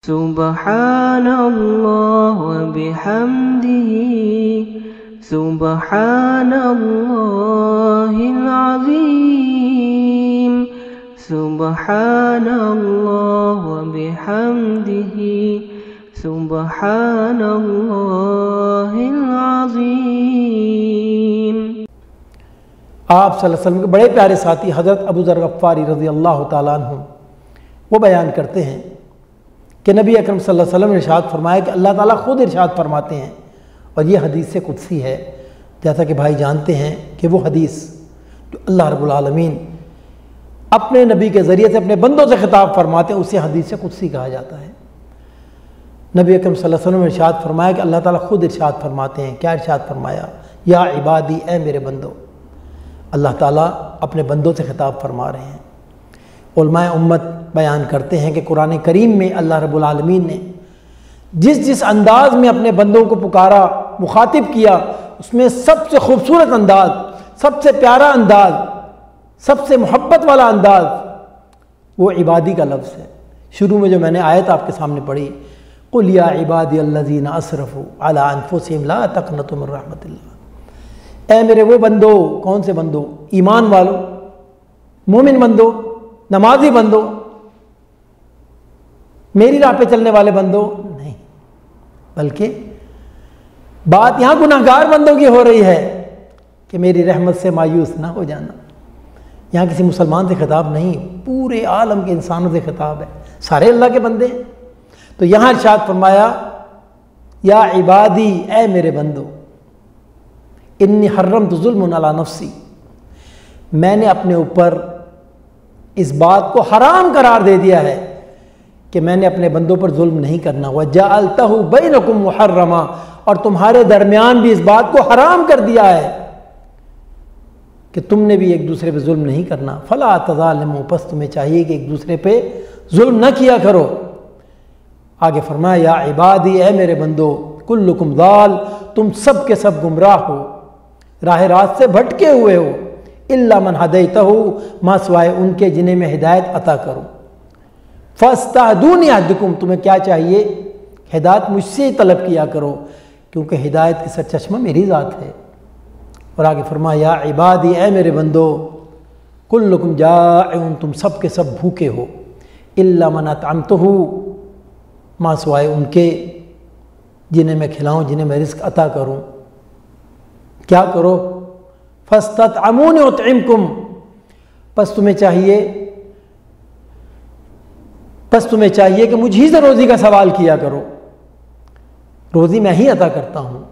سبحان اللہ وبحمدہ سبحان اللہ العظیم سبحان اللہ وبحمدہ سبحان اللہ العظیم۔ آپ صلی اللہ علیہ وسلم کے بڑے پیارے ساتھی حضرت ابو ذر غفاری رضی اللہ تعالیٰ عنہ وہ بیان کرتے ہیں کہ نبی اکرم صلی اللہ علیہ وسلم نے ارشاد فرمایا کہ اللہ تعالیٰ خود ارشاد فرماتے ہیں، اور یہ حدیث قدسی ہے، جیسا کہ بھائی جانتے ہیں کہ وہ حدیث جو اللہ رب العالمین اپنے نبی کے ذریعے سے اپنے بندوں سے خطاب فرماتے ہیں اسے حدیث قدسی کہا جاتا ہے۔ نبی اکرم صلی اللہ علیہ وسلم نے ارشاد فرمایا کہ اللہ تعالیٰ خود ارشاد فرماتے ہیں۔ کیا ارشاد فرمایا؟ یا عبادی، اے میرے بندو۔ اللہ تعالیٰ اپنے بندوں سے خطاب فرما رہے ہیں۔ علماء امت بیان کرتے ہیں کہ قرآن کریم میں اللہ رب العالمین نے جس انداز میں اپنے بندوں کو پکارا، مخاطب کیا، اس میں سب سے خوبصورت انداز، سب سے پیارا انداز، سب سے محبت والا انداز وہ عبادی کا لفظ ہے۔ شروع میں جو میں نے آیت آپ کے سامنے پڑھی، قُلْ يَا عِبَادِيَ الَّذِينَ أَسْرَفُوا عَلَىٰ أَنفُسِهِمْ لَا تَقْنَطُوا مِن رَحْمَتِ اللَّهِ، اے میرے وہ بندو، کون سے بندو؟ ایمان والو، مومن بندو، نمازی بندو، میری راہ پہ چلنے والے بندو نہیں، بلکہ بات یہاں گناہگار بندوں کی ہو رہی ہے کہ میری رحمت سے مایوس نہ ہو جانا۔ یہاں کسی مسلمان سے خطاب نہیں، پورے عالم کے انسانوں سے خطاب ہے، سارے اللہ کے بندے ہیں۔ تو یہاں ارشاد فرمایا یا عبادی، اے میرے بندو، انی حرمت ظلم علی نفسی، میں نے اپنے اوپر اس بات کو حرام قرار دے دیا ہے کہ میں نے اپنے بندوں پر ظلم نہیں کرنا۔ وَجَعَلْتَهُ بَيْنَكُمْ مُحَرَّمًا، اور تمہارے درمیان بھی اس بات کو حرام کر دیا ہے کہ تم نے بھی ایک دوسرے پہ ظلم نہیں کرنا۔ فَلَا تَظَالِمُوا، پس تمہیں چاہیے کہ ایک دوسرے پہ ظلم نہ کیا کرو۔ آگے فرمایا یا عبادی، اے میرے بندو، کلکم ضال، تم سب کے سب گمراہ ہو، راہ راست سے بھٹکے ہوئے ہو، الا من ہدیتہ، ما سوائے ان کے جنہیں میں ہدایت عطا کروں۔ فاستہدونی اہدکم، تمہیں کیا چاہیے؟ ہدایت مجھ سے طلب کیا کرو، کیونکہ ہدایت کی سرچشمہ میری ذات ہے۔ اور آگے فرمایا یا عبادی، اے میرے بندو، کلکم جائعون، تم سب کے سب بھوکے ہو، الا من اطعمتہ، ما سوائے ان کے جنہیں میں کھلاؤں، جنہیں میں رزق عطا کروں۔ کیا کرو؟ فاستطعمونی اطعمکم، پس تمہیں چاہیے کہ مجھ ہی سے روزی کا سوال کیا کرو، روزی میں ہی عطا کرتا ہوں۔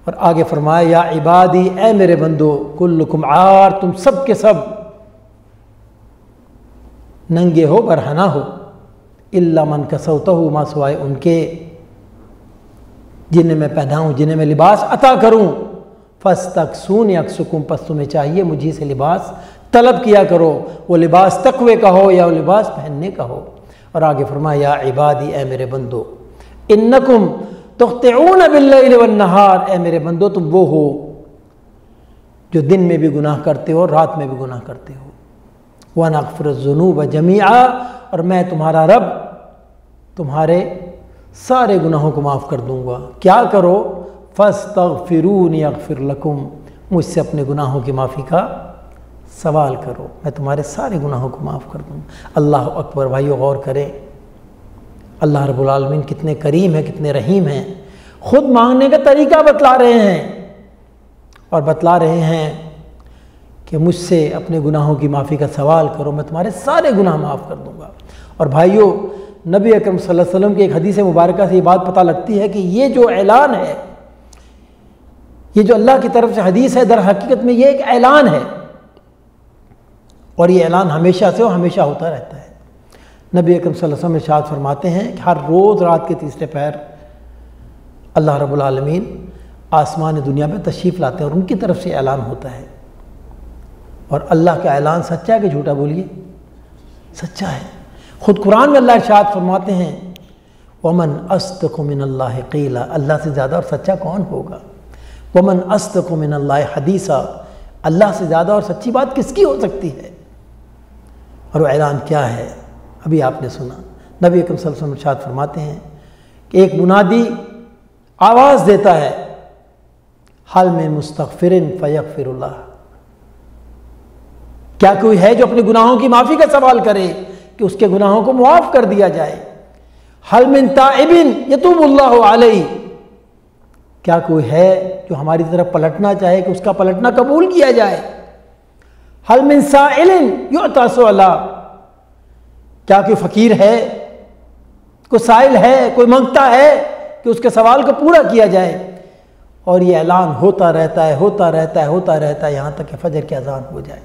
اور آگے فرمایا یا عبادی، اے میرے بندو، کلکم عار، تم سب کے سب ننگے ہو، برہنہ ہو، الا من کسوتہ، ما سوائے ان کے جنہیں میں پہناؤں، جنہیں میں لباس عطا کروں۔ فاستکسونی اکسکم، پس تمہیں چاہیے مجھے سے لباس طلب کیا کرو، وہ لباس تقوی کا ہو یا وہ لباس پہننے کا ہو۔ اور آگے فرمایا یا عبادی، اے میرے بندو، انکم تخطئون باللیل والنہار، اے میرے بندو تم وہ ہو جو دن میں بھی گناہ کرتے ہو، رات میں بھی گناہ کرتے ہو۔ وَأَنَا أَغْفِرُ الذُّنُوبَ جَمِيعًا، اور میں تمہارا رب تمہارے سارے گناہوں کو معاف کر دوں گا۔ کیا کرو؟ فَاسْتَغْفِرُونِي أَغْفِرْ لَكُمْ، مجھ سے اپنے گناہوں کی معافی کا سوال کرو، میں تمہارے سارے گناہوں کو معاف کر دوں۔ اللہ اکبر۔ بھائیو غور کریں، اللہ رب العالمین کتنے کریم ہیں، کتنے رحیم ہیں، خود مانگنے کا طریقہ بتلا رہے ہیں، اور بتلا رہے ہیں کہ مجھ سے اپنے گناہوں کی معافی کا سوال کرو، میں تمہارے سارے گناہ معاف کر دوں گا۔ اور بھائیو، نبی اکرم صلی اللہ علیہ وسلم کی ایک حدیث مبارکہ سے یہ بات پتہ لگتی ہے کہ یہ جو اعلان ہے، یہ جو اللہ کی طرف سے حدیث ہے، در حقیقت میں یہ ایک اعلان ہے، اور یہ اعلان ہمیشہ سے اور ہمیشہ ہوتا رہتا ہے۔ نبی اکرم صلی اللہ علیہ وسلم ارشاد فرماتے ہیں کہ ہر روز رات کے تیسرے پہر اللہ رب العالمین آسمان دنیا میں تشریف لاتے ہیں، اور ان کی طرف سے اعلان ہوتا ہے۔ اور اللہ کا اعلان سچا ہے کہ جھوٹا؟ بولیے، سچا ہے۔ خود قرآن میں اللہ ارشاد فرماتے ہیں وَمَنْ أَصْدَقُ مِنَ اللَّهِ قِيلًا، اللہ سے زیادہ اور سچا کون ہوگا؟ وَمَنْ أَصْدَقُ مِنَ اللَّهِ حَدِيثًا، اللہ سے زیادہ اور سچی بات کس کی ہو سکتی ہے؟ اور وہ اعلان کیا ہے؟ ابھی آپ نے سنا، نبی اکرم صلی اللہ علیہ وسلم ارشاد فرماتے ہیں کہ ایک منادی آواز دیتا ہے حل من مستغفر فیغفر اللہ، کیا کوئی ہے جو اپنے گناہوں کی معافی کا سوال کرے کہ اس کے گناہوں کو معاف کر دیا جائے؟ حل من تائب یتوب اللہ علیہ، کیا کوئی ہے جو ہماری طرف پلٹنا چاہے کہ اس کا پلٹنا قبول کیا جائے؟ حل من سائل یعطی سؤلا، کیا کوئی فقیر ہے، کوئی سائل ہے، کوئی مانگتا ہے کہ اس کے سوال کو پورا کیا جائے؟ اور یہ اعلان ہوتا رہتا ہے ہوتا رہتا ہے ہوتا رہتا ہے یہاں تک کہ فجر کی اذان ہو جائے۔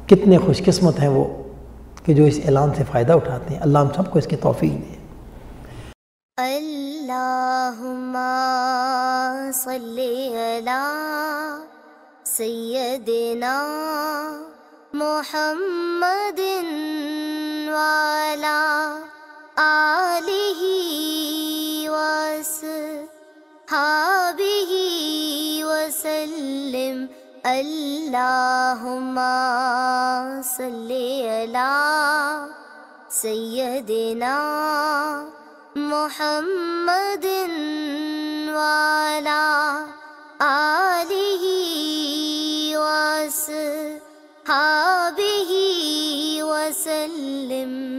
کتنے خوش قسمت ہیں وہ کہ جو اس اعلان سے فائدہ اٹھاتے ہیں۔ اللہ ہم سب کو اس کی توفیق دے۔ اللہم صلی علی سیدنا محمد وعلی آلہ وصحبہ وسلم۔ اللہم صلی علی سیدنا محمد وعلی آلہ وصحبہ وسلم۔